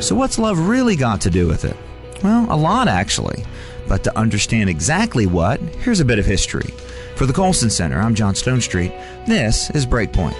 So what's love really got to do with it? Well, a lot actually. But to understand exactly what, here's a bit of history. For the Colson Center, I'm John Stonestreet. This is Breakpoint.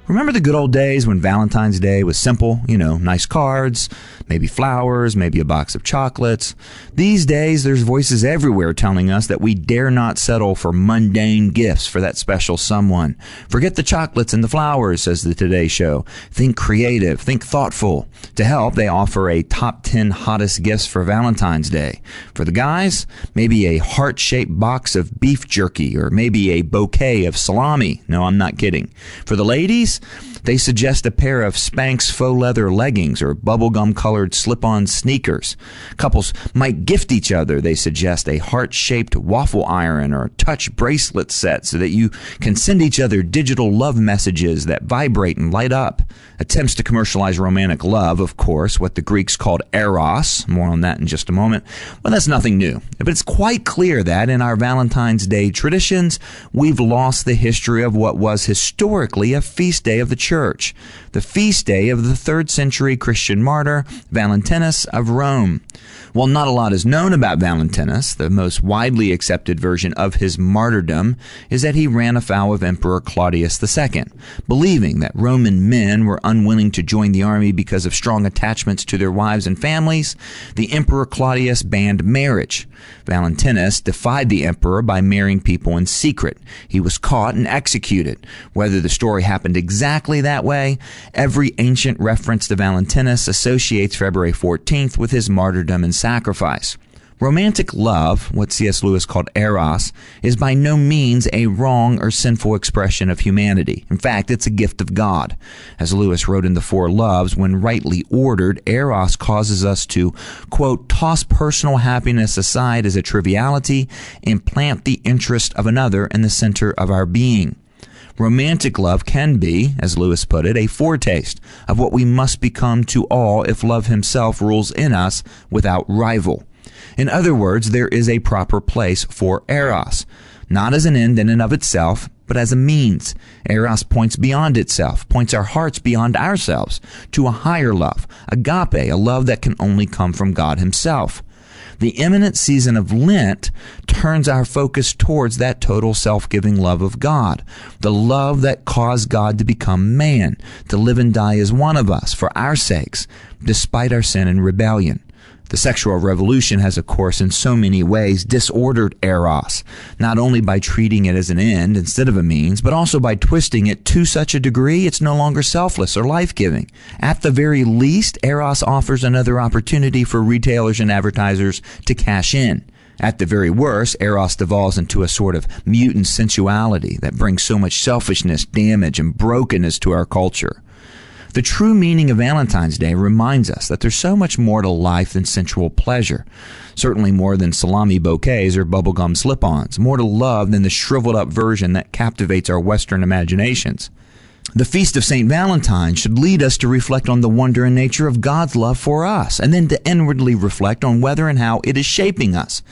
Remember the good old days when Valentine's Day was simple? Nice cards, maybe flowers, maybe a box of chocolates. These days, there's voices everywhere telling us that we dare not settle for mundane gifts for that special someone. Forget the chocolates and the flowers, says the Today Show. Think creative, think thoughtful. To help, they offer a top 10 hottest gifts for Valentine's Day. For the guys, maybe a heart-shaped box of beef jerky or maybe a bouquet of salami. No, I'm not kidding. For the ladies, they suggest a pair of Spanx Faux Leather Leggings or bubblegum-colored slip-on sneakers. Couples might gift each other. They suggest a heart-shaped waffle iron or touch bracelet set so that you can send each other digital love messages that vibrate and light up. Attempts to commercialize romantic love, of course, what the Greeks called eros. More on that in just a moment. Well, that's nothing new. But it's quite clear that in our Valentine's Day traditions, we've lost the history of what was historically a feast day of the church, the feast day of the 3rd century Christian martyr, Valentinus of Rome. While not a lot is known about Valentinus, the most widely accepted version of his martyrdom is that he ran afoul of Emperor Claudius II, believing that Roman men were unwilling to join the army because of strong attachments to their wives and families. The Emperor Claudius banned marriage. Valentinus defied the emperor by marrying people in secret. He was caught and executed. Whether the story happened exactly that way, every ancient reference to Valentinus associates February 14th with his martyrdom and sacrifice. Romantic love, what C.S. Lewis called eros, is by no means a wrong or sinful expression of humanity. In fact, it's a gift of God. As Lewis wrote in The Four Loves, when rightly ordered, eros causes us to, quote, toss personal happiness aside as a triviality and plant the interest of another in the center of our being. Romantic love can be, as Lewis put it, a foretaste of what we must become to all if love himself rules in us without rival. In other words, there is a proper place for eros, not as an end in and of itself, but as a means. Eros points beyond itself, points our hearts beyond ourselves to a higher love, agape, a love that can only come from God himself. The imminent season of Lent turns our focus towards that total self-giving love of God, the love that caused God to become man, to live and die as one of us for our sakes, despite our sin and rebellion. The sexual revolution has, of course, in so many ways disordered eros, not only by treating it as an end instead of a means, but also by twisting it to such a degree it's no longer selfless or life-giving. At the very least, eros offers another opportunity for retailers and advertisers to cash in. At the very worst, eros devolves into a sort of mutant sensuality that brings so much selfishness, damage, and brokenness to our culture. The true meaning of Valentine's Day reminds us that there's so much more to life than sensual pleasure. Certainly more than salami bouquets or bubblegum slip-ons. More to love than the shriveled-up version that captivates our Western imaginations. The Feast of St. Valentine should lead us to reflect on the wonder and nature of God's love for us, and then to inwardly reflect on whether and how it is shaping us,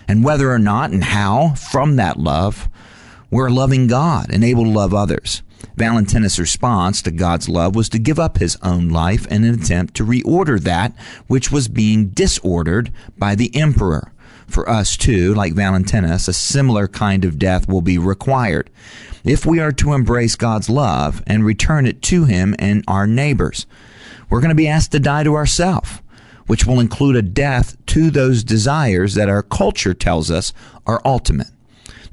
and whether or not and how, from that love, we're loving God and able to love others. Valentinus' response to God's love was to give up his own life in an attempt to reorder that which was being disordered by the emperor. For us, too, like Valentinus, a similar kind of death will be required if we are to embrace God's love and return it to him and our neighbors. We're going to be asked to die to ourselves, which will include a death to those desires that our culture tells us are ultimate.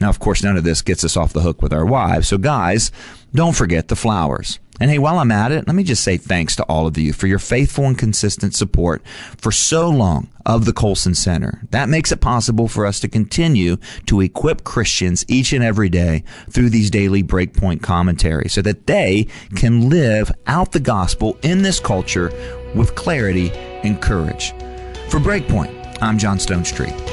Now, of course, none of this gets us off the hook with our wives. So, guys, don't forget the flowers. And hey, while I'm at it, let me just say thanks to all of you for your faithful and consistent support for so long of the Colson Center. That makes it possible for us to continue to equip Christians each and every day through these daily Breakpoint commentaries so that they can live out the gospel in this culture with clarity and courage. For Breakpoint, I'm John Stonestreet.